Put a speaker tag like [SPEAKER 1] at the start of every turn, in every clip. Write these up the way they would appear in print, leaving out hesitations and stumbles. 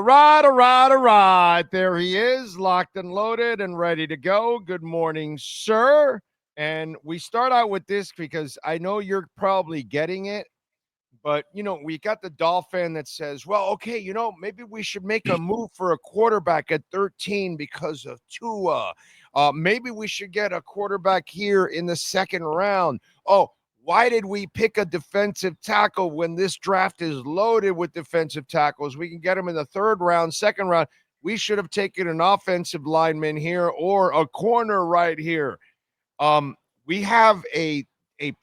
[SPEAKER 1] All right. There he is, locked and loaded and ready to go. Good morning, sir. And we start out with this because I know you're probably getting it, but, we got the Dolphin that says, well, okay, maybe we should make a move for a quarterback at 13 because of Tua. Maybe we should get a quarterback here in the second round. Oh, why did we pick a defensive tackle when this draft is loaded with defensive tackles? We can get them in the third round, second round. We should have taken an offensive lineman here or a corner right here. We have a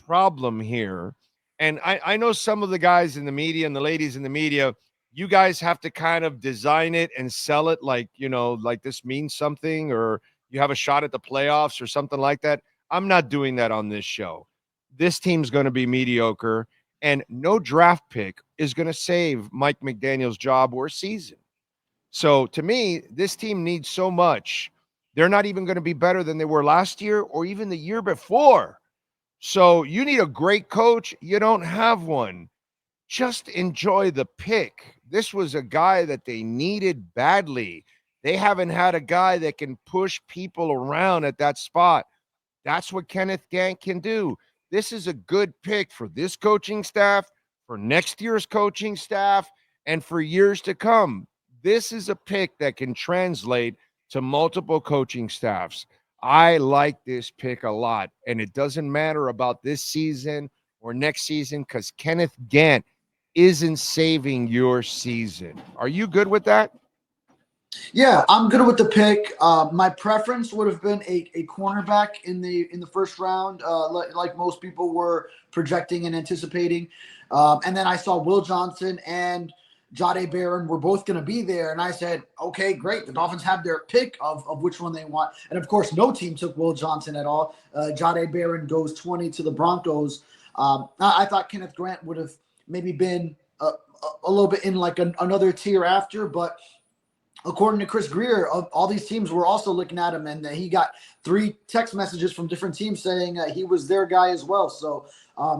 [SPEAKER 1] problem here. And I know some of the guys in the media and the ladies in the media, you guys have to kind of design it and sell it like, like this means something or you have a shot at the playoffs or something like that. I'm not doing that on this show. This team's going to be mediocre, and no draft pick is going to save Mike McDaniel's job or season. So to me, this team needs so much. They're not even going to be better than they were last year or even the year before. So you need a great coach. You don't have one. Just enjoy the pick. This was a guy that they needed badly. They haven't had a guy that can push people around at that spot. That's what Kenneth Gant can do. This is a good pick for this coaching staff, for next year's coaching staff, and for years to come. This is a pick that can translate to multiple coaching staffs. I like this pick a lot, and it doesn't matter about this season or next season because Kenneth Gant isn't saving your season. Are you good with that?
[SPEAKER 2] Yeah, I'm good with the pick. My preference would have been a cornerback in the first round, like most people were projecting and anticipating. And then I saw Will Johnson and Jahdae Barron were both going to be there, and I said, okay, great. The Dolphins have their pick of which one they want. And, of course, no team took Will Johnson at all. Jahdae Barron goes 20 to the Broncos. I thought Kenneth Grant would have maybe been a little bit in like another tier after, but according to Chris Greer, all these teams were also looking at him, and he got 3 text messages from different teams saying he was their guy as well. So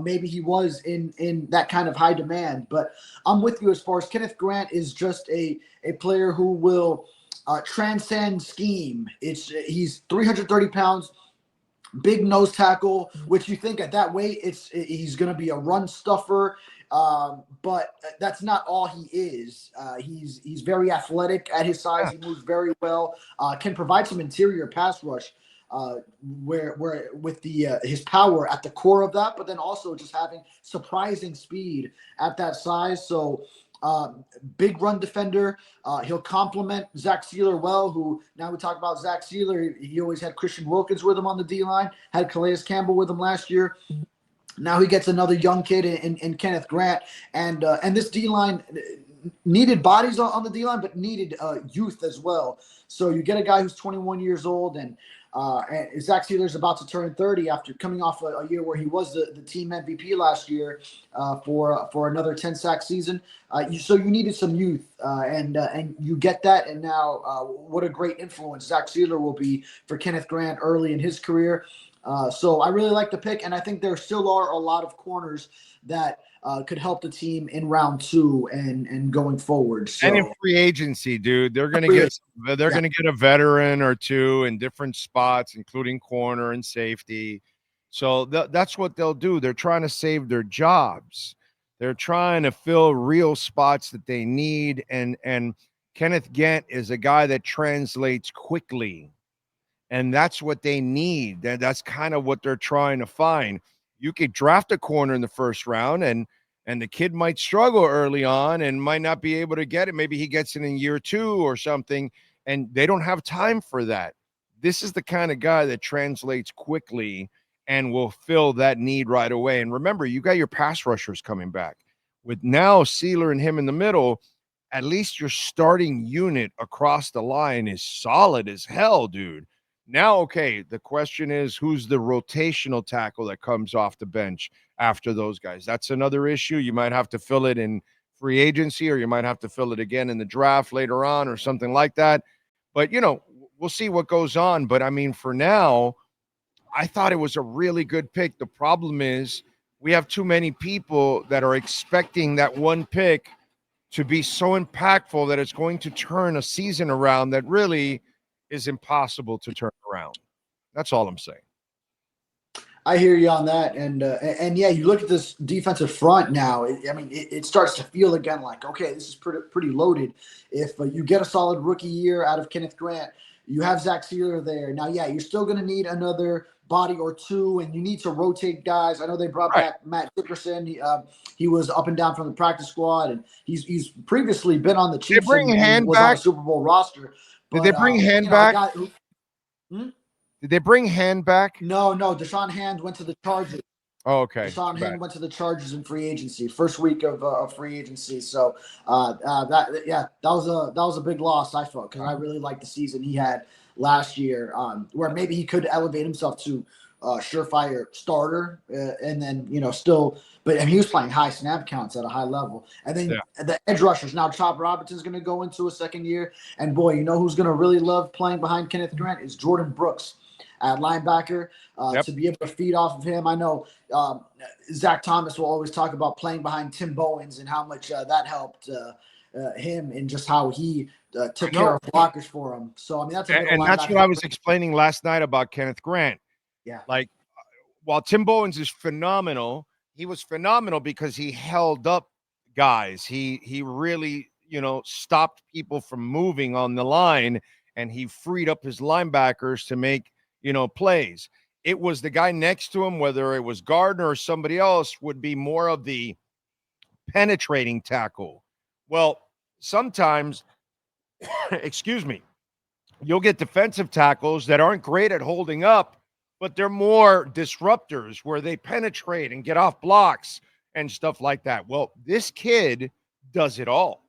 [SPEAKER 2] maybe he was in that kind of high demand. But I'm with you as far as Kenneth Grant is just a player who will transcend scheme. He's 330 pounds, big nose tackle, which you think at that weight he's going to be a run stuffer. But that's not all he is. He's very athletic at his size. He moves very well. Can provide some interior pass rush, where with his power at the core of that, but then also just having surprising speed at that size. So big run defender. He'll complement Zach Sealer well, who now we talk about Zach Sealer. He always had Christian Wilkins with him on the D-line, had Calais Campbell with him last year. Now he gets another young kid in Kenneth Grant, and this D-line needed bodies on the D-line, but needed youth as well. So you get a guy who's 21 years old, and Zach Sealer's about to turn 30 after coming off a year where he was the team MVP last year for another 10-sack season. So you needed some youth, and you get that. And now what a great influence Zach Sealer will be for Kenneth Grant early in his career. So I really like the pick, and I think there still are a lot of corners that could help the team in round 2 and going forward. So,
[SPEAKER 1] and in free agency, dude, they're going to get a veteran or two in different spots, including corner and safety. So that's what they'll do. They're trying to save their jobs. They're trying to fill real spots that they need, and Kenneth Gant is a guy that translates quickly. And that's what they need. That's kind of what they're trying to find. You could draft a corner in the first round, and the kid might struggle early on and might not be able to get it. Maybe he gets it in year 2 or something, and they don't have time for that. This is the kind of guy that translates quickly and will fill that need right away. And remember, you got your pass rushers coming back. With now Sealer and him in the middle, at least your starting unit across the line is solid as hell, dude. Now, okay, the question is who's the rotational tackle that comes off the bench after those guys? That's another issue. You might have to fill it in free agency, or you might have to fill it again in the draft later on or something like that. But, we'll see what goes on. But, I mean, for now, I thought it was a really good pick. The problem is we have too many people that are expecting that one pick to be so impactful that it's going to turn a season around that really is impossible to turn around. That's all I'm saying.
[SPEAKER 2] I hear you on that, and yeah, you look at this defensive front now. It starts to feel again like, okay, this is pretty loaded. If you get a solid rookie year out of Kenneth Grant, you have Zach Sealer there. Now, yeah, you're still going to need another body or two, and you need to rotate guys. I know they brought
[SPEAKER 1] Right.
[SPEAKER 2] back Matt Dickerson. He was up and down from the practice squad, and he's previously been on the
[SPEAKER 1] Did they
[SPEAKER 2] Chiefs
[SPEAKER 1] bring
[SPEAKER 2] and
[SPEAKER 1] Hand
[SPEAKER 2] was on a
[SPEAKER 1] back?
[SPEAKER 2] Super Bowl roster.
[SPEAKER 1] Did they
[SPEAKER 2] But
[SPEAKER 1] bring Hand
[SPEAKER 2] a
[SPEAKER 1] back?
[SPEAKER 2] guy who.
[SPEAKER 1] Did they bring Hand back?
[SPEAKER 2] No, Deshaun Hand went to the Chargers.
[SPEAKER 1] Oh, okay.
[SPEAKER 2] Deshaun Hand went to the Chargers in free agency, first week of free agency. So that was a big loss, I felt, because I really liked the season he had last year, where maybe he could elevate himself to surefire starter, and then still. But he was playing high snap counts at a high level. And then the edge rushers. Now Chop Robinson's going to go into a second year, and boy, who's going to really love playing behind Kenneth Grant is Jordan Brooks at linebacker, to be able to feed off of him. I know Zach Thomas will always talk about playing behind Tim Bowens and how much that helped him, and just how he took care of blockers for him. So, that's a middle linebacker.
[SPEAKER 1] And that's what I was explaining last night about Kenneth Grant.
[SPEAKER 2] Yeah.
[SPEAKER 1] Like, while Tim Bowens is phenomenal, he was phenomenal because he held up guys. He really, stopped people from moving on the line, and he freed up his linebackers to make plays. It was the guy next to him, whether it was Gardner or somebody else, would be more of the penetrating tackle. Well, sometimes, excuse me, you'll get defensive tackles that aren't great at holding up, but they're more disruptors where they penetrate and get off blocks and stuff like that. Well, this kid does it all.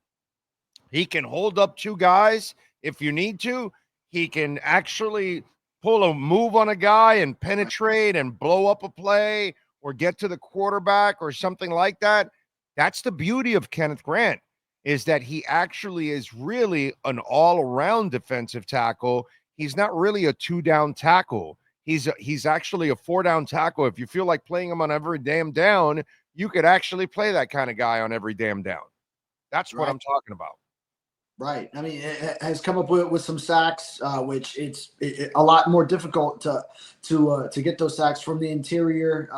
[SPEAKER 1] He can hold up two guys if you need to. He can actually pull a move on a guy and penetrate and blow up a play or get to the quarterback or something like that. That's the beauty of Kenneth Grant, is that he actually is really an all-around defensive tackle. He's not really a two-down tackle. He's actually a four-down tackle. If you feel like playing him on every damn down, you could actually play that kind of guy on every damn down. That's what I'm talking about.
[SPEAKER 2] Right. It has come up with some sacks, which it's a lot more difficult to get those sacks from the interior,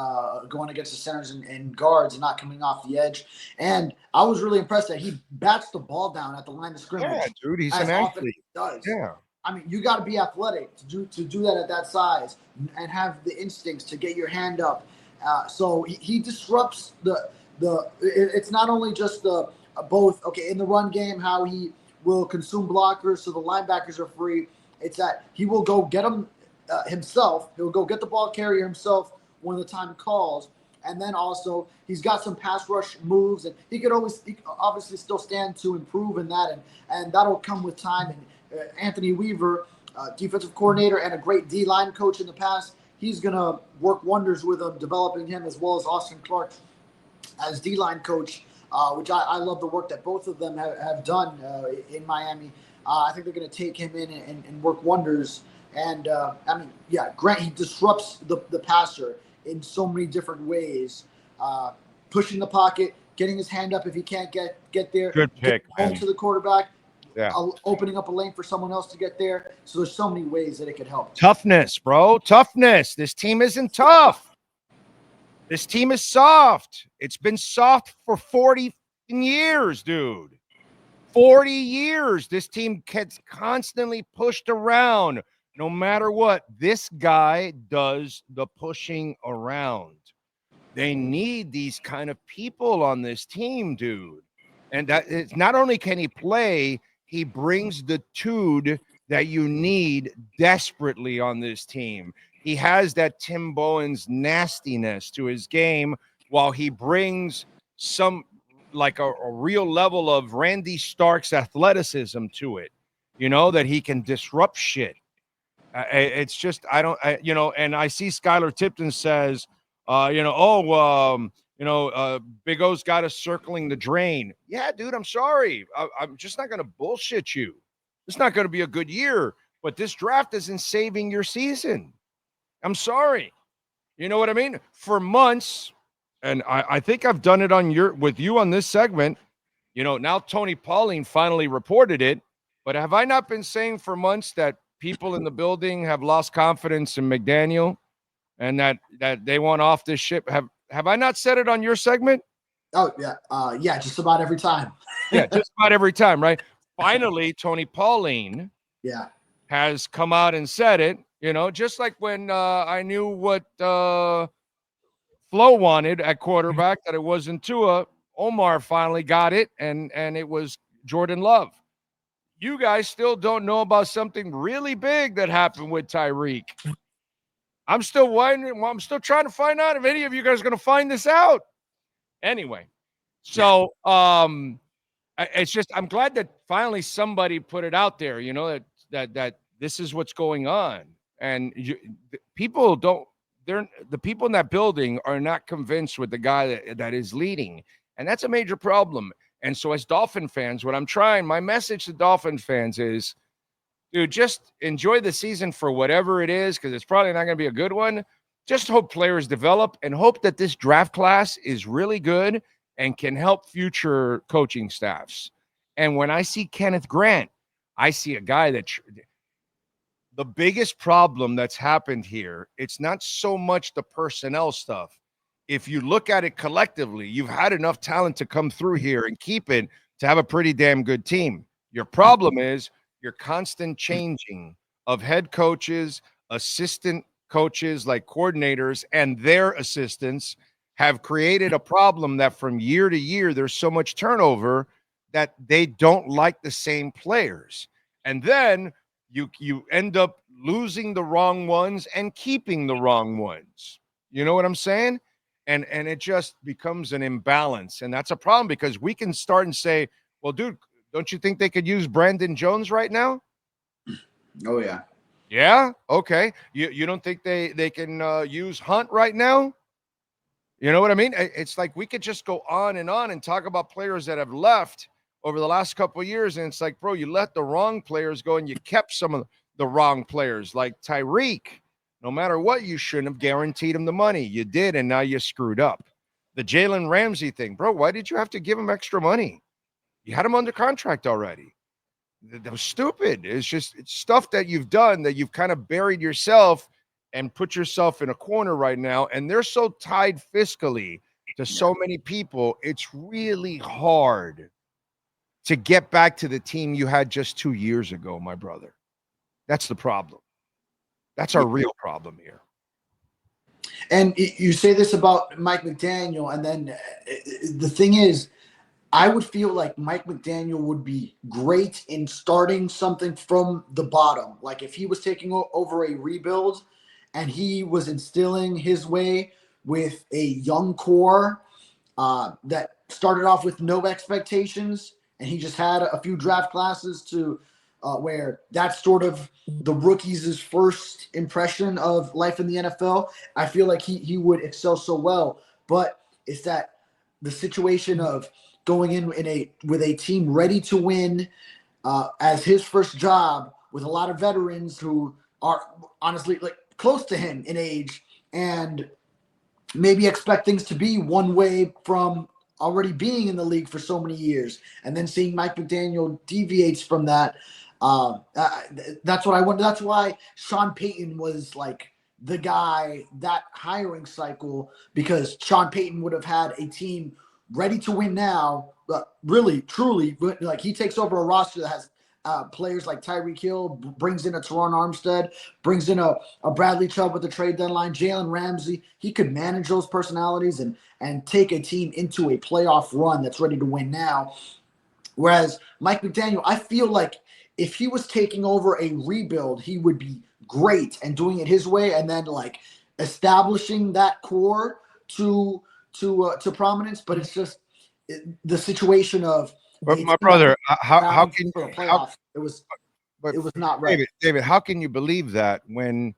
[SPEAKER 2] going against the centers and guards and not coming off the edge. And I was really impressed that he bats the ball down at the line of scrimmage.
[SPEAKER 1] Yeah, dude, he's an athlete.
[SPEAKER 2] Does.
[SPEAKER 1] Yeah.
[SPEAKER 2] You got to be athletic to do that at that size and have the instincts to get your hand up. So he disrupts it's not only just the both in the run game, how he will consume blockers so the linebackers are free. It's that he will go get them himself. He'll go get the ball carrier himself when the time calls. And then also he's got some pass rush moves, and he could obviously still stand to improve in that, and that'll come with time. And Anthony Weaver, defensive coordinator and a great D-line coach in the past, he's going to work wonders with him, developing him, as well as Austin Clark as D-line coach, which I love the work that both of them have done in Miami. I think they're going to take him in and work wonders. And, Grant, he disrupts the passer in so many different ways, pushing the pocket, getting his hand up if he can't get there.
[SPEAKER 1] Good pick,
[SPEAKER 2] home to the quarterback,
[SPEAKER 1] opening
[SPEAKER 2] up a lane for someone else to get there. So there's so many ways that it could help.
[SPEAKER 1] Toughness, bro. Toughness. This team isn't tough. This team is soft. It's been soft for 40 years, dude. 40 years. This team gets constantly pushed around no matter what. This guy does the pushing around. They need these kind of people on this team, dude. And that it's not only can he play, he brings the tude that you need desperately on this team. He has that Tim Bowens nastiness to his game, while he brings some like a real level of Randy Stark's athleticism to it, that he can disrupt shit. It's just, and I see Skylar Tipton says, Big O's got us circling the drain. Yeah, dude, I'm sorry. I'm just not going to bullshit you. It's not going to be a good year, but this draft isn't saving your season. I'm sorry. You know what I mean? For months, and I think I've done it with you on this segment, Now Tony Pauline finally reported it, but have I not been saying for months that people in the building have lost confidence in McDaniel and that they want off this ship? Have I not said it on your segment?
[SPEAKER 2] Oh yeah, yeah, just about every time.
[SPEAKER 1] Yeah, just about every time, right? Finally, Tony Pauline has come out and said it, just like when I knew what Flo wanted at quarterback, that it wasn't Tua. Omar finally got it, and it was Jordan Love. You guys still don't know about something really big that happened with Tyreek. I'm still wondering. I'm still trying to find out if any of you guys are going to find this out. Anyway, so it's just I'm glad that finally somebody put it out there. That this is what's going on, and people don't. The people in that building are not convinced with the guy that is leading, and that's a major problem. And so, as Dolphin fans, my message to Dolphin fans is, dude, just enjoy the season for whatever it is, because it's probably not going to be a good one. Just hope players develop and hope that this draft class is really good and can help future coaching staffs. And when I see Kenneth Grant, I see a guy that the biggest problem that's happened here, it's not so much the personnel stuff. If you look at it collectively, you've had enough talent to come through here and keep it to have a pretty damn good team. Your problem is your constant changing of head coaches, assistant coaches, like coordinators, and their assistants have created a problem that from year to year, there's so much turnover that they don't like the same players. And then you end up losing the wrong ones and keeping the wrong ones. You know what I'm saying? And it just becomes an imbalance. And that's a problem, because we can start and say, well, dude, don't you think they could use Brandon Jones right now?
[SPEAKER 2] Oh, yeah.
[SPEAKER 1] Yeah? Okay. You don't think they can use Hunt right now? You know what I mean? It's like we could just go on and talk about players that have left over the last couple of years. And it's like, bro, you let the wrong players go and you kept some of the wrong players, like Tyreek. No matter what, you shouldn't have guaranteed him the money. You did, and now you screwed up. The Jalen Ramsey thing, bro, why did you have to give him extra money? You had him under contract already. That was stupid. It's stuff that you've done that you've kind of buried yourself and put yourself in a corner right now. And they're so tied fiscally to so many people, it's really hard to get back to the team you had just 2 years ago, my brother. That's the problem. That's our real problem here.
[SPEAKER 2] And you say this about Mike McDaniel, and then the thing is, I would feel like Mike McDaniel would be great in starting something from the bottom. Like if he was taking over a rebuild and he was instilling his way with a young core that started off with no expectations, and he just had a few draft classes to where that's sort of the rookies' first impression of life in the NFL. I feel like he would excel so well. But it's that the situation of going in with a team ready to win as his first job, with a lot of veterans who are honestly like close to him in age, and maybe expect things to be one way from already being in the league for so many years, and then seeing Mike McDaniel deviates from that. That's what I wonder. That's why Sean Payton was like the guy that hiring cycle, because Sean Payton would have had a team ready to win now, really, truly, like he takes over a roster that has players like Tyreek Hill, brings in a Teron Armstead, brings in a Bradley Chubb with the trade deadline, Jalen Ramsey. He could manage those personalities and take a team into a playoff run that's ready to win now. Whereas Mike McDaniel, I feel like if he was taking over a rebuild, he would be great and doing it his way, and then like establishing that core to prominence. But it's just the situation of.
[SPEAKER 1] But my brother, how can
[SPEAKER 2] for a playoff? It was not right.
[SPEAKER 1] David, how can you believe that when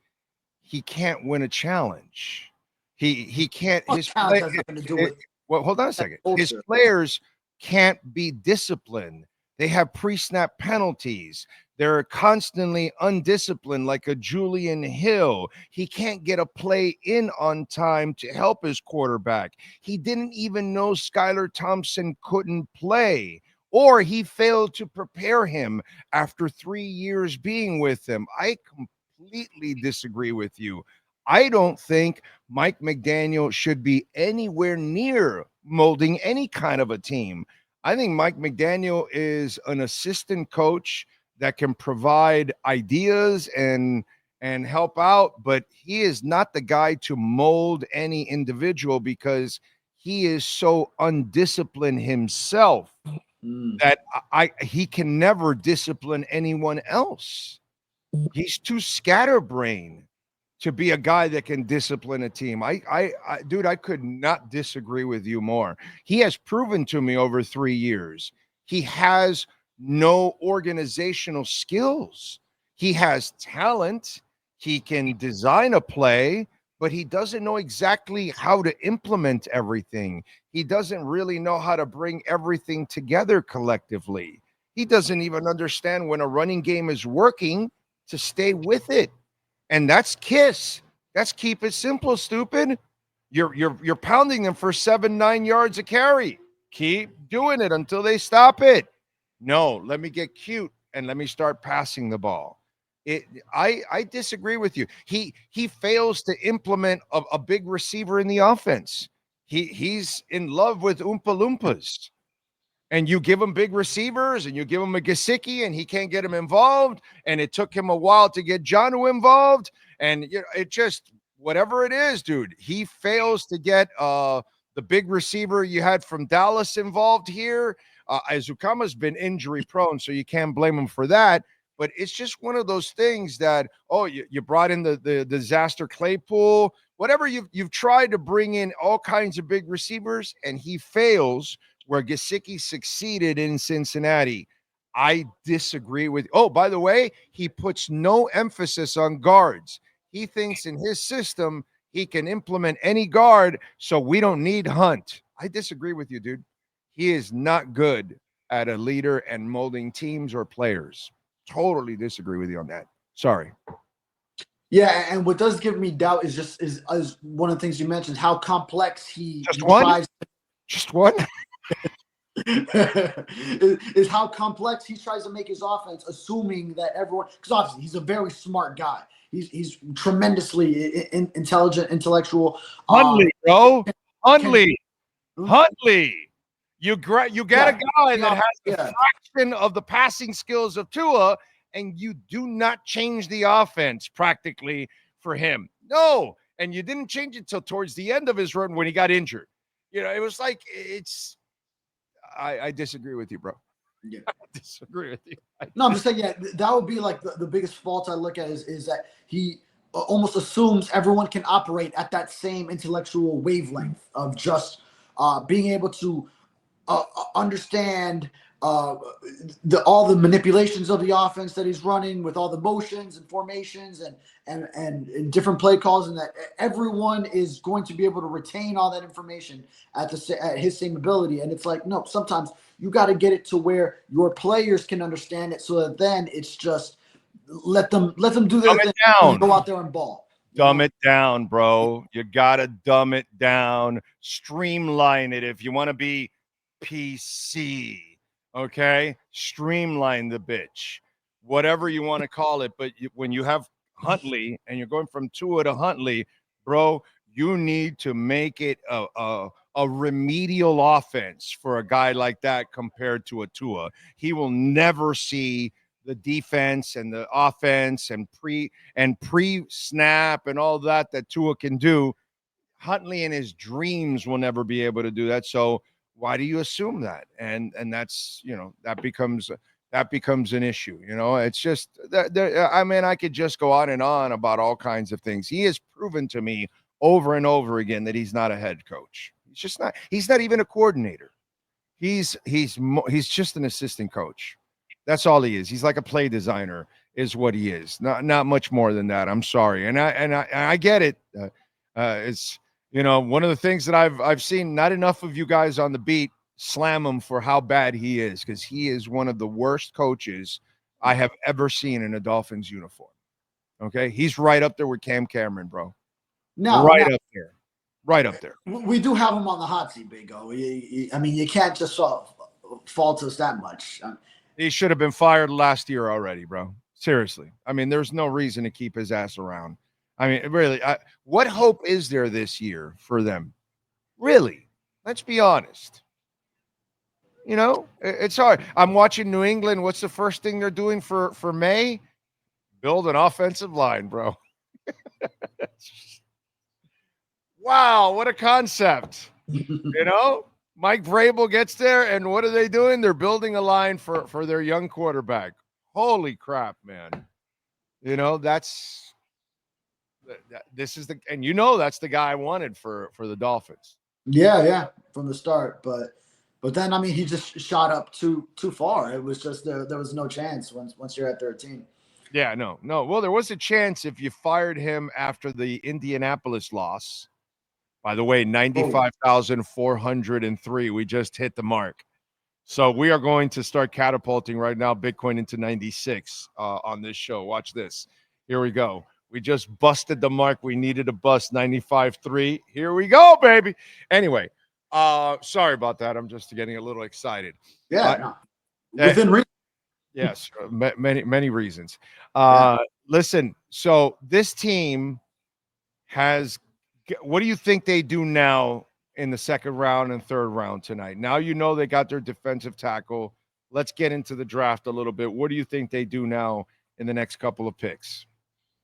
[SPEAKER 1] he can't win a challenge? He can't. His
[SPEAKER 2] challenge has nothing to do with.
[SPEAKER 1] Well, hold on a second. His players can't be disciplined. They have pre-snap penalties. They're constantly undisciplined, like a Julian Hill. He can't get a play in on time to help his quarterback. He didn't even know Skylar Thompson couldn't play, or he failed to prepare him after 3 years being with him. I completely disagree with you. I don't think Mike McDaniel should be anywhere near molding any kind of a team. I think Mike McDaniel is an assistant coach that can provide ideas and help out, but he is not the guy to mold any individual because he is so undisciplined himself that he can never discipline anyone else. He's too scatterbrained to be a guy that can discipline a team. Dude, I could not disagree with you more. He has proven to me over 3 years he has no organizational skills. He has talent. He can design a play, but he doesn't know exactly how to implement everything. He doesn't really know how to bring everything together collectively. He doesn't even understand when a running game is working to stay with it. And that's KISS. That's keep it simple, stupid. You're pounding them for 7-9 yards a carry. Keep doing it until they stop it. No, let me get cute and let me start passing the ball. I disagree with you. He fails to implement a big receiver in the offense. He's in love with Oompa Loompas. And you give him big receivers and you give him a Gesicki and he can't get him involved. And it took him a while to get Jonnu involved. And it just, whatever it is, dude, he fails to get the big receiver you had from Dallas involved here. Azukama's been injury prone, so you can't blame him for that. But it's just one of those things that, you brought in the disaster Claypool, whatever you've tried to bring in all kinds of big receivers, and he fails where Gesicki succeeded in Cincinnati. I disagree with. Oh, by the way, he puts no emphasis on guards. He thinks in his system he can implement any guard, so we don't need Hunt. I disagree with you, dude. He is not good at a leader and molding teams or players. Totally disagree with you on that. Sorry.
[SPEAKER 2] Yeah, and what does give me doubt is one of the things you mentioned, how complex he
[SPEAKER 1] tries. Just one.
[SPEAKER 2] is how complex he tries to make his offense, assuming that everyone, because obviously he's a very smart guy. He's tremendously intelligent, intellectual.
[SPEAKER 1] Huntley, bro. Huntley. You got a guy that has a fraction of the passing skills of Tua, and you do not change the offense practically for him. No, and you didn't change it till towards the end of his run when he got injured. It was like I disagree with you, bro.
[SPEAKER 2] Yeah.
[SPEAKER 1] I disagree with you.
[SPEAKER 2] No, I'm just saying, that would be like the biggest fault I look at is that he almost assumes everyone can operate at that same intellectual wavelength of just being able to understand all the manipulations of the offense that he's running with all the motions and formations and different play calls, and that everyone is going to be able to retain all that information at his same ability. And it's like, no, sometimes you got to get it to where your players can understand it, so that then it's just let them do their thing and go out there and ball.
[SPEAKER 1] Dumb it down, bro. You got to dumb it down, streamline it if you want to be PC. Okay, streamline the bitch, whatever you want to call it. But when you have Huntley and you're going from Tua to Huntley, bro, you need to make it a remedial offense for a guy like that compared to a Tua. He will never see the defense and the offense and pre snap and all that Tua can do. Huntley in his dreams will never be able to do that. So why do you assume that? And that's, that becomes an issue. It's just that I mean, I could just go on and on about all kinds of things. He has proven to me over and over again that he's not a head coach. He's not even a coordinator. He's just an assistant coach. That's all he is. He's like a play designer is what he is. Not much more than that. I'm sorry. And I get it. It's, one of the things that I've seen not enough of you guys on the beat slam him for how bad he is, because he is one of the worst coaches I have ever seen in a Dolphins uniform. Okay, he's right up there with Cam Cameron, bro. Right up there, right up there.
[SPEAKER 2] We do have him on the hot seat, Big O. I mean, you can't just fault us that much.
[SPEAKER 1] He should have been fired last year already, bro. Seriously. I mean, there's no reason to keep his ass around. I mean, really, what hope is there this year for them? Really? Let's be honest. You know, it's hard. I'm watching New England. What's the first thing they're doing for May? Build an offensive line, bro. Wow, what a concept. You know? Mike Vrabel gets there, and what are they doing? They're building a line for their young quarterback. Holy crap, man. You know, this is and you know that's the guy I wanted for the Dolphins.
[SPEAKER 2] Yeah, from the start. But then, I mean, he just shot up too far. It was just there was no chance once you're at 13.
[SPEAKER 1] Yeah, no. Well, there was a chance if you fired him after the Indianapolis loss. By the way, 95,403. We just hit the mark. So we are going to start catapulting right now Bitcoin into 96 on this show. Watch this. Here we go. We just busted the mark. We needed to bust 95.3. Here we go, baby. Anyway, sorry about that. I'm just getting a little excited.
[SPEAKER 2] Yeah, within reason.
[SPEAKER 1] Yes, many reasons. Listen, so this team has – what do you think they do now in the second round and third round tonight? Now you know they got their defensive tackle. Let's get into the draft a little bit. What do you think they do now in the next couple of picks?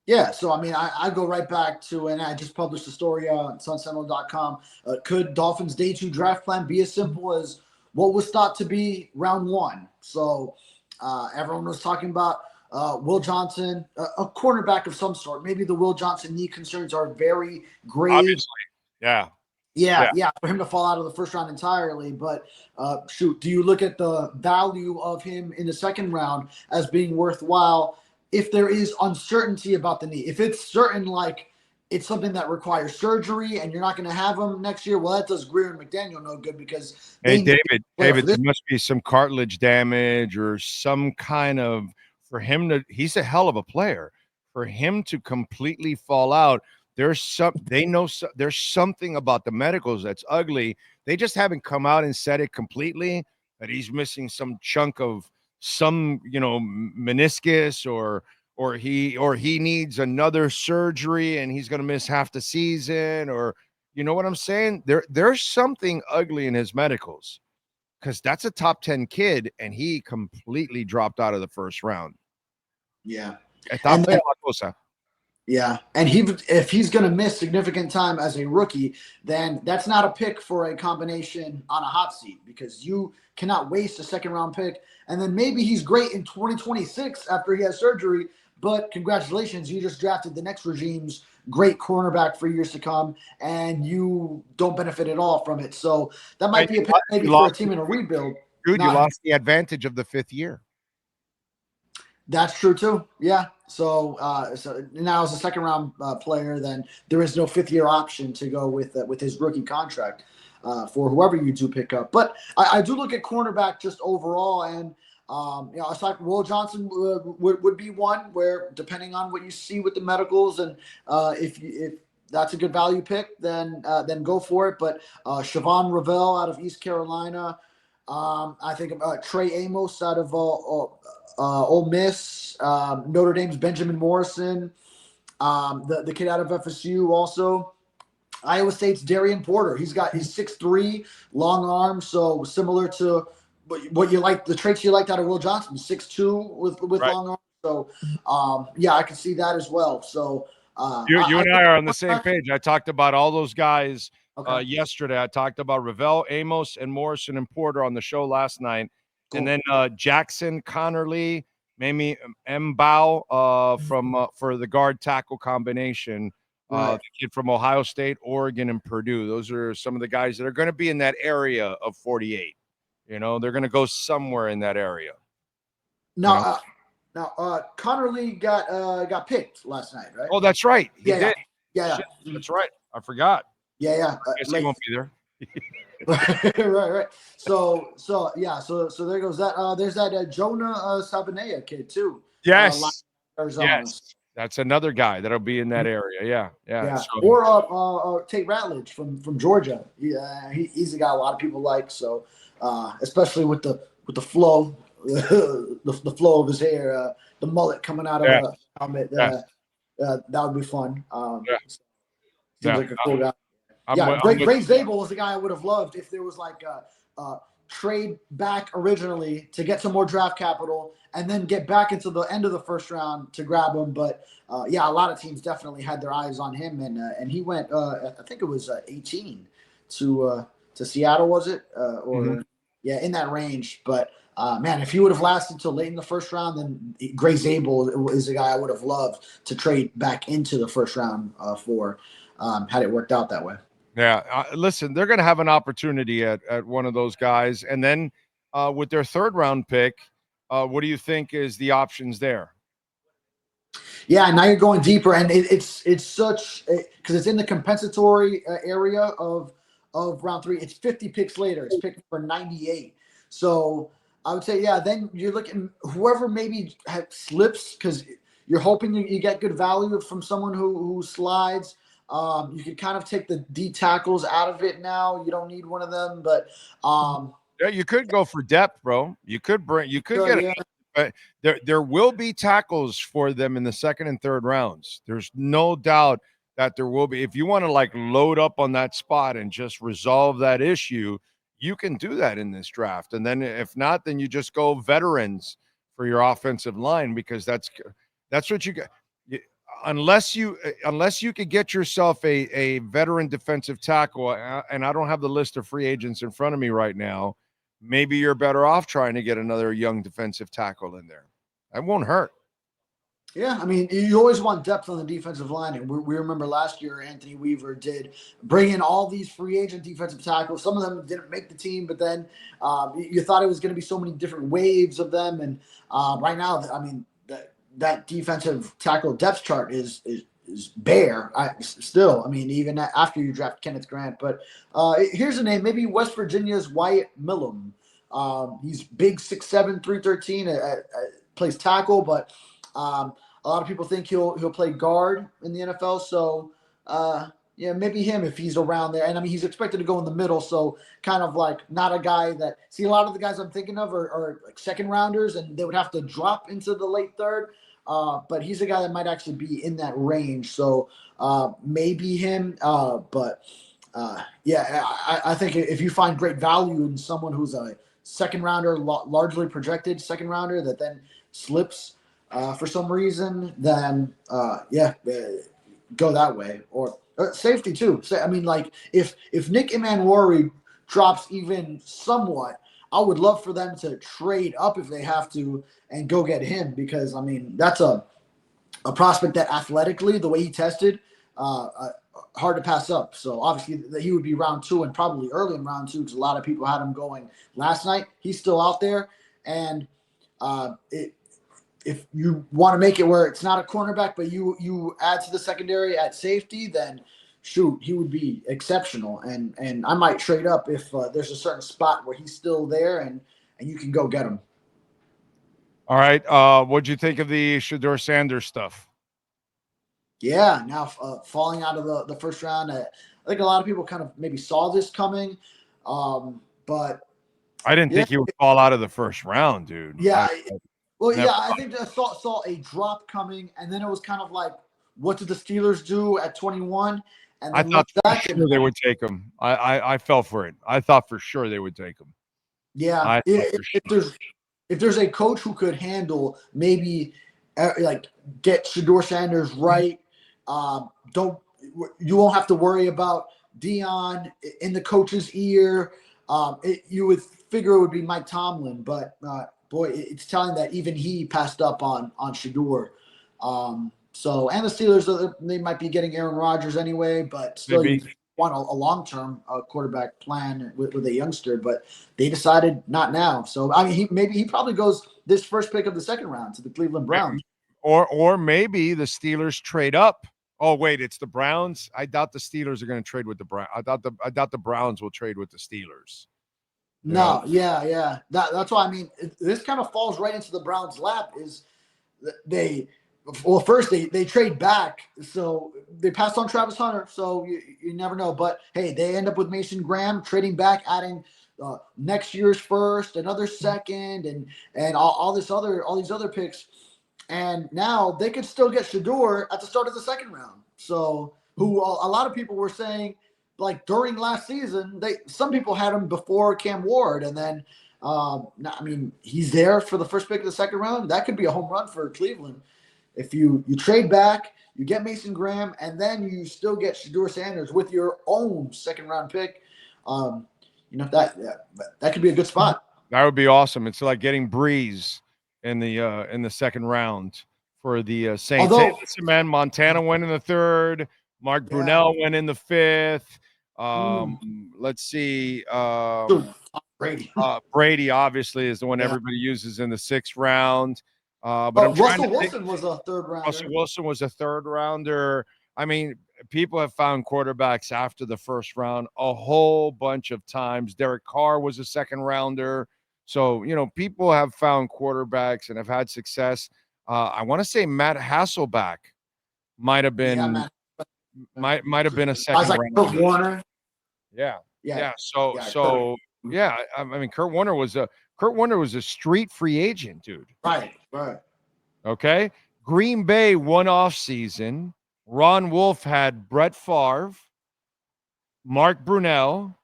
[SPEAKER 2] Yeah, so I mean, I go right back to, and I just published a story on sunsentinel.com. Could Dolphins' day 2 draft plan be as simple as what was thought to be round 1? So everyone was talking about Will Johnson, a cornerback of some sort. Maybe the Will Johnson knee concerns are very grave.
[SPEAKER 1] Obviously, yeah.
[SPEAKER 2] Yeah, for him to fall out of the first round entirely. But shoot, do you look at the value of him in the second round as being worthwhile if there is uncertainty about the knee? If it's certain, like it's something that requires surgery and you're not going to have him next year, well, that does Greer and McDaniel no good because
[SPEAKER 1] hey, David, there must be some cartilage damage or some kind of for him to. He's a hell of a player. For him to completely fall out. There's there's something about the medicals that's ugly. They just haven't come out and said it completely that he's missing some chunk of some, meniscus or he needs another surgery and he's going to miss half the season, or you know what I'm saying? There's something ugly in his medicals because that's a top 10 kid and he completely dropped out of the first round.
[SPEAKER 2] Yeah.
[SPEAKER 1] Yeah,
[SPEAKER 2] and if he's going to miss significant time as a rookie, then that's not a pick for a combination on a hot seat because you cannot waste a second-round pick. And then maybe he's great in 2026 after he has surgery, but congratulations, you just drafted the next regime's great cornerback for years to come, and you don't benefit at all from it. So that might be a pick maybe for a team in a rebuild.
[SPEAKER 1] Dude, you lost the advantage of the 5th year.
[SPEAKER 2] That's true too. Yeah. So now as a second round player, then there is no 5th year option to go with his rookie contract for whoever you do pick up. But I do look at cornerback just overall, and I thought Will Johnson would be one where, depending on what you see with the medicals, and if that's a good value pick, then go for it. But Siobhan Ravel out of East Carolina. I think about Trey Amos out of Ole Miss, Notre Dame's Benjamin Morrison, the kid out of FSU also. Iowa State's Darian Porter. He's 6'3", long arms, so similar to what you like, the traits you liked out of Will Johnson, 6'2" with right. Long arms. So I can see that as well. So
[SPEAKER 1] you and I are on the same page. I talked about all those guys. Okay. Yesterday, I talked about Ravel, Amos, and Morrison and Porter on the show last night. Cool. And then Jackson, Connerly, maybe Mbao for the guard tackle combination. Right. The kid from Ohio State, Oregon, and Purdue. Those are some of the guys that are going to be in that area of 48. They're going to go somewhere in that area.
[SPEAKER 2] Now, Connerly got picked last night, right?
[SPEAKER 1] Oh, that's right. He did.
[SPEAKER 2] Yeah.
[SPEAKER 1] Shit, that's right. I forgot.
[SPEAKER 2] Yeah.
[SPEAKER 1] I guess he won't be there.
[SPEAKER 2] Right. So yeah. So there goes that. There's that Jonah Sabanea kid too.
[SPEAKER 1] Yes.
[SPEAKER 2] Arizona.
[SPEAKER 1] Yes. That's another guy that'll be in that area. Yeah. Yeah.
[SPEAKER 2] Yeah.
[SPEAKER 1] So,
[SPEAKER 2] Or Tate Ratledge from Georgia. He's a guy a lot of people like. So especially with the flow, the flow of his hair, the mullet coming out of
[SPEAKER 1] yeah.
[SPEAKER 2] a helmet.
[SPEAKER 1] Yes.
[SPEAKER 2] That would be fun.
[SPEAKER 1] Yeah.
[SPEAKER 2] Seems
[SPEAKER 1] Yeah.
[SPEAKER 2] like a cool guy.
[SPEAKER 1] I'm
[SPEAKER 2] Yeah,
[SPEAKER 1] with, I'm with
[SPEAKER 2] Gray Zabel was the guy I would have loved if there was like a trade back originally to get some more draft capital and then get back into the end of the first round to grab him. But yeah, a lot of teams definitely had their eyes on him, and he went. I think it was 18 to Seattle, was it? Yeah, in that range. But man, if he would have lasted until late in the first round, then Gray Zabel is a guy I would have loved to trade back into the first round for. Had it worked out that way.
[SPEAKER 1] Yeah. Listen, they're going to have an opportunity at one of those guys. And then with their third round pick, what do you think is the options there?
[SPEAKER 2] Yeah, now you're going deeper, and it's such because it's in the compensatory area of round 3. It's 50 picks later. It's picked for 98. So I would say, yeah, then you're looking whoever maybe slips because you're hoping you get good value from someone who slides. You can kind of take the D tackles out of it now. You don't need one of them, but
[SPEAKER 1] yeah, you could go for depth, bro. You could get
[SPEAKER 2] yeah.
[SPEAKER 1] but there will be tackles for them in the second and third rounds. There's no doubt that there will be. If you want to like load up on that spot and just resolve that issue, you can do that in this draft. And then if not, then you just go veterans for your offensive line because that's what you got. Unless you could get yourself a veteran defensive tackle, and I don't have the list of free agents in front of me right now, maybe you're better off trying to get another young defensive tackle in there. That won't hurt.
[SPEAKER 2] Yeah, I mean, you always want depth on the defensive line. And we remember last year Anthony Weaver did bring in all these free agent defensive tackles. Some of them didn't make the team, but then you thought it was going to be so many different waves of them. And right now, I mean, that defensive tackle depth chart is bare. Still, I mean, even after you draft Kenneth Grant. But here's a name, maybe West Virginia's Wyatt Millum. He's big, 6'7", 313, plays tackle, but a lot of people think he'll play guard in the NFL. So yeah, maybe him if he's around there. And I mean, he's expected to go in the middle, so kind of like not a guy that. See, a lot of the guys I'm thinking of are like second rounders, and they would have to drop into the late third. But he's a guy that might actually be in that range. So maybe him. But yeah, I think if you find great value in someone who's a second rounder, largely projected second rounder that then slips for some reason, then yeah, go that way. Or safety too. I mean, like if Nick Emmanwori drops even somewhat, I would love for them to trade up if they have to and go get him because, I mean, that's a prospect that athletically, the way he tested, hard to pass up. So obviously he would be round 2 and probably early in round 2 because a lot of people had him going last night. He's still out there. And if you want to make it where it's not a cornerback, but you add to the secondary at safety, then shoot, he would be exceptional. And I might trade up if there's a certain spot where he's still there and you can go get him.
[SPEAKER 1] All right. What'd you think of the Shedeur Sanders stuff?
[SPEAKER 2] Yeah, now falling out of the first round. I think a lot of people kind of maybe saw this coming, but
[SPEAKER 1] I didn't think he would fall out of the first round, dude.
[SPEAKER 2] Yeah, I think I saw a drop coming, and then it was kind of like, what did the Steelers do at 21? And
[SPEAKER 1] I
[SPEAKER 2] then
[SPEAKER 1] thought for sure they would take him. I fell for it. I thought for sure they would take him.
[SPEAKER 2] Yeah, if there's a coach who could handle maybe like get Shedeur Sanders right, you won't have to worry about Dion in the coach's ear. You would figure it would be Mike Tomlin, but boy, it's telling that even he passed up on Shedeur. So, and the Steelers, they might be getting Aaron Rodgers anyway, but still you want a long-term quarterback plan with a youngster, but they decided not now. So, I mean, he probably goes this first pick of the second round to the Cleveland Browns.
[SPEAKER 1] Or maybe the Steelers trade up Oh wait, it's the Browns. I doubt the Steelers are going to trade with the Browns. I doubt the Browns will trade with the Steelers. You know,
[SPEAKER 2] No, yeah. That's why I mean this kind of falls right into the Browns' lap. Is they well first they trade back, so they passed on Travis Hunter, so you never know. But hey, they end up with Mason Graham trading back, adding next year's first, another second, and all these other picks, and now they could still get Shador at the start of the second round. So who a lot of people were saying like during last season, some people had him before Cam Ward, and then I mean he's there for the first pick of the second round. That could be a home run for Cleveland if you trade back, you get Mason Graham, and then you still get Shador Sanders with your own second round pick. That could be a good spot.
[SPEAKER 1] that would be awesome. It's like getting Breeze in the second round for the Saints. Hey,
[SPEAKER 2] Although,
[SPEAKER 1] listen, man, Montana went in the third. Mark Brunell went in the fifth. Let's see.
[SPEAKER 2] Brady.
[SPEAKER 1] Brady obviously is the one everybody uses in the sixth round. But I'm trying
[SPEAKER 2] Russell
[SPEAKER 1] to think.
[SPEAKER 2] Wilson was a third rounder.
[SPEAKER 1] Russell Wilson was a third rounder. I mean, people have found quarterbacks after the first round a whole bunch of times. Derek Carr was a second rounder. So, people have found quarterbacks and have had success. I want to say Matt Hasselbeck might have been might have been a second
[SPEAKER 2] like
[SPEAKER 1] rounder.
[SPEAKER 2] Kurt Warner.
[SPEAKER 1] Yeah. So I mean, Kurt Warner was a street free agent, dude.
[SPEAKER 2] Right.
[SPEAKER 1] Okay. Green Bay one off season. Ron Wolf had Brett Favre, Mark Brunell,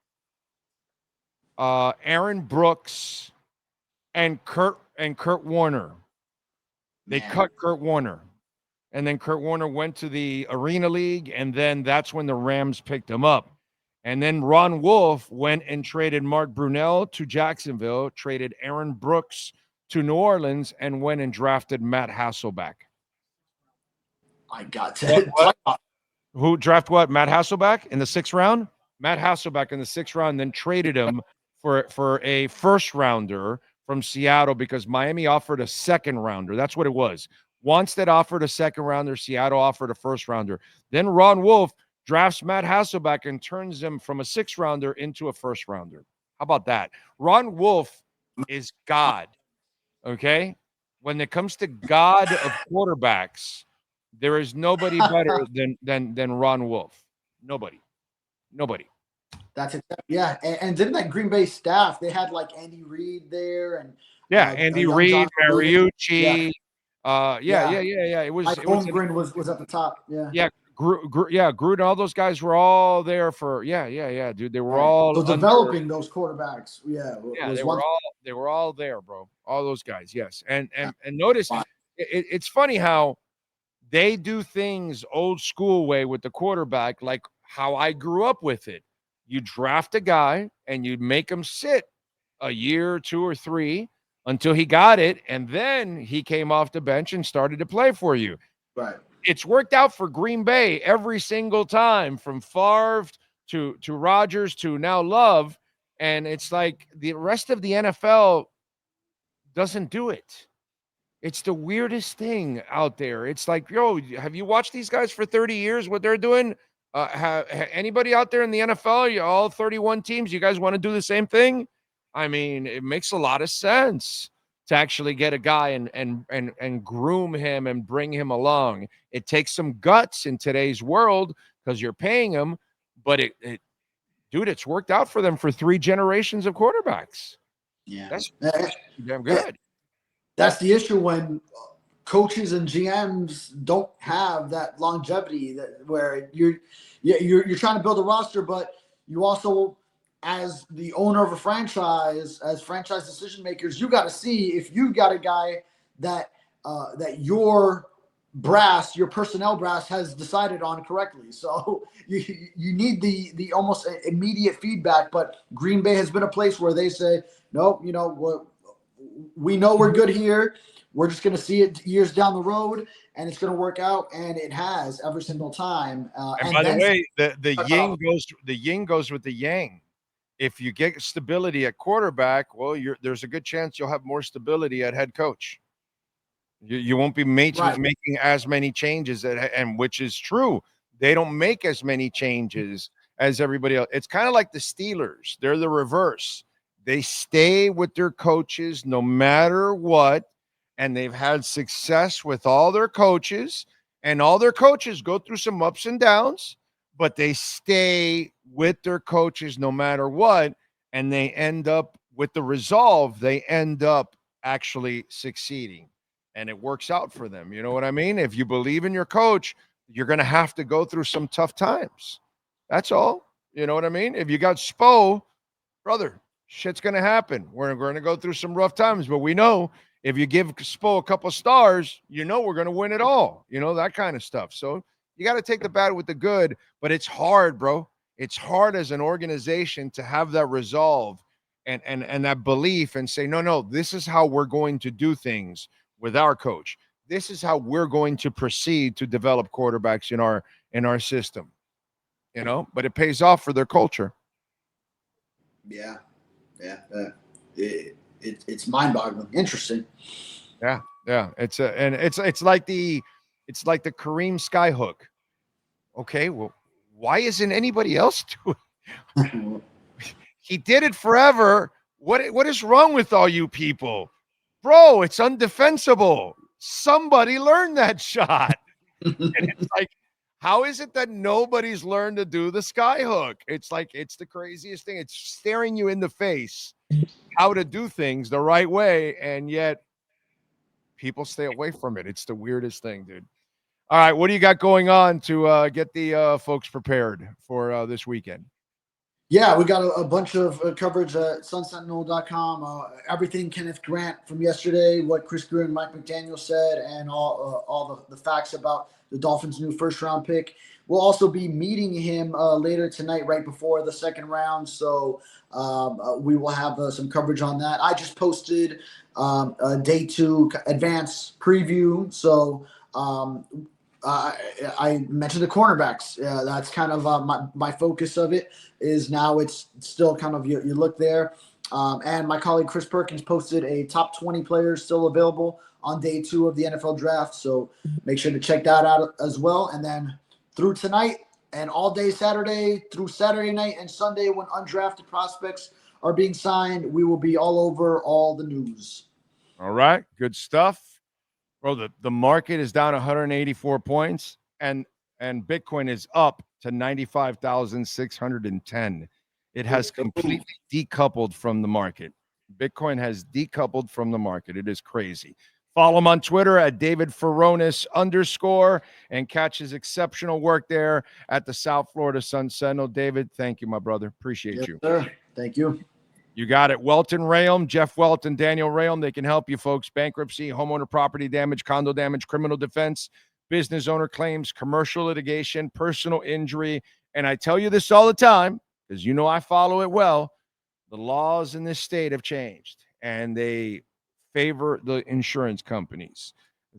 [SPEAKER 1] Aaron Brooks, and Kurt Warner. They cut Kurt Warner. And then Kurt Warner went to the Arena League, and then that's when the Rams picked him up. And then Ron Wolf went and traded Mark Brunell to Jacksonville, traded Aaron Brooks to New Orleans, and went and drafted Matt Hasselbeck.
[SPEAKER 2] I got to.
[SPEAKER 1] Who draft what? Matt Hasselbeck in the sixth round? Matt Hasselbeck in the sixth round, then traded him for a first rounder from Seattle because Miami offered a second rounder. That's what it was. Wannstedt offered a second rounder. Seattle offered a first rounder. Then Ron Wolf drafts Matt Hasselbeck and turns him from a sixth rounder into a first rounder. How about that? Ron Wolf is God. Okay? When it comes to God of quarterbacks, there is nobody better than Ron Wolf. Nobody.
[SPEAKER 2] That's it. Yeah, and didn't that Green Bay staff? They had like Andy Reid there, and
[SPEAKER 1] Andy Reid, Mariucci. It was
[SPEAKER 2] Holmgren was at the top.
[SPEAKER 1] Gruden. All those guys were all there for. Dude. They were all
[SPEAKER 2] developing those quarterbacks.
[SPEAKER 1] They were all there, bro. All those guys. Yes, and notice it's funny how they do things old school way with the quarterback, like how I grew up with it. You draft a guy and you make him sit a year, 2 or 3 until he got it, and then he came off the bench and started to play for you.
[SPEAKER 2] Right.
[SPEAKER 1] It's worked out for Green Bay every single time, from Favre to Rodgers to now Love, and it's like the rest of the NFL doesn't do it. It's the weirdest thing out there. It's like, yo, have you watched these guys for 30 years, what they're doing? Anybody out there in the NFL, all 31 teams, you guys want to do the same thing? I mean, it makes a lot of sense to actually get a guy and groom him and bring him along. It takes some guts in today's world because you're paying him, but dude, it's worked out for them for 3 generations of quarterbacks.
[SPEAKER 2] Yeah.
[SPEAKER 1] That's damn good.
[SPEAKER 2] That's the issue when coaches and GMs don't have that longevity where you're trying to build a roster, but you also, as the owner of a franchise, as franchise decision makers, you got to see if you got a guy that your personnel brass has decided on correctly. So you need the almost immediate feedback. But Green Bay has been a place where they say, nope, we know we're good here. We're just going to see it years down the road, and it's going to work out, and it has every single time.
[SPEAKER 1] And by the way, the yin goes with the yang. If you get stability at quarterback, well, there's a good chance you'll have more stability at head coach. You won't be making as many changes, and which is true. They don't make as many changes as everybody else. It's kind of like the Steelers. They're the reverse. They stay with their coaches no matter what, and they've had success with all their coaches, and all their coaches go through some ups and downs, but they stay with their coaches no matter what, and they end up with the resolve. They end up actually succeeding, and it works out for them. You know what I mean? If you believe in your coach, you're going to have to go through some tough times. That's all. You know what I mean? If you got Spo, brother, shit's going to happen. We're going to go through some rough times, but we know if you give Spo a couple stars, we're going to win it all. That kind of stuff. So you got to take the bad with the good, but it's hard, bro. It's hard as an organization to have that resolve and that belief and say, no, this is how we're going to do things with our coach. This is how we're going to proceed to develop quarterbacks in our system, but it pays off for their culture.
[SPEAKER 2] Yeah. It's mind-boggling. Interesting.
[SPEAKER 1] Yeah. It's like the Kareem Skyhook. Okay, well, why isn't anybody else doing it? He did it forever. What is wrong with all you people? Bro, it's undefensible. Somebody learned that shot. And it's like, how is it that nobody's learned to do the skyhook? It's like, it's the craziest thing. It's staring you in the face how to do things the right way, and yet people stay away from it. It's the weirdest thing, dude. All right, what do you got going on to get the folks prepared for this weekend?
[SPEAKER 2] Yeah, we got a bunch of coverage at sunsentinel.com. Everything Kenneth Grant from yesterday, what Chris Greer and Mike McDaniel said, and all the facts about the Dolphins' new first-round pick. We'll also be meeting him later tonight, right before the second round. So we will have some coverage on that. I just posted a day 2 advance preview. So I mentioned the cornerbacks. That's kind of my focus of it. Is now it's still kind of you look there. And my colleague Chris Perkins posted a top 20 players still available on day 2 of the NFL draft. So make sure to check that out as well. And then through tonight and all day Saturday through Saturday night and Sunday when undrafted prospects are being signed, we will be all over all the news.
[SPEAKER 1] All right. Good stuff. Bro, the market is down 184 points and Bitcoin is up to 95,610. It has completely decoupled from the market. Bitcoin has decoupled from the market. It is crazy. Follow him on Twitter at David Furones _ and catch his exceptional work there at the South Florida Sun Sentinel. David, thank you, my brother. Appreciate you.
[SPEAKER 2] Sir. Thank you.
[SPEAKER 1] You got it. Welt Rheaume, Jeff Welt and Daniel Rheaume. They can help you, folks. Bankruptcy, homeowner property damage, condo damage, criminal defense, business owner claims, commercial litigation, personal injury. And I tell you this all the time because I follow it well. The laws in this state have changed, and they favor the insurance companies.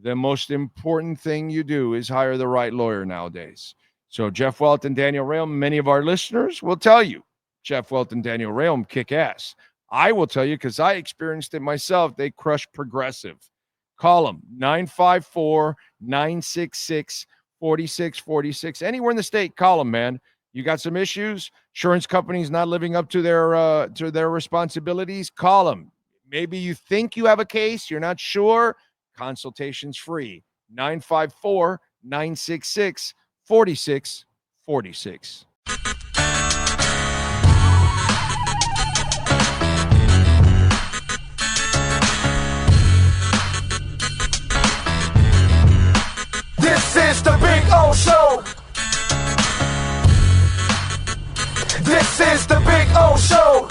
[SPEAKER 1] The most important thing you do is hire the right lawyer nowadays. So Jeff Welt and Daniel Rheaume, many of our listeners will tell you, Jeff Welt and Daniel Rheaume kick ass. I will tell you because I experienced it myself. They crush Progressive. Call them 954-966-4646. Anywhere in the state, call them, man. You got some issues? Insurance companies not living up to their responsibilities? Call them. Maybe you think you have a case, you're not sure. Consultation's free. 954-966-4646.
[SPEAKER 3] This is the Big O Show. This is the Big O Show.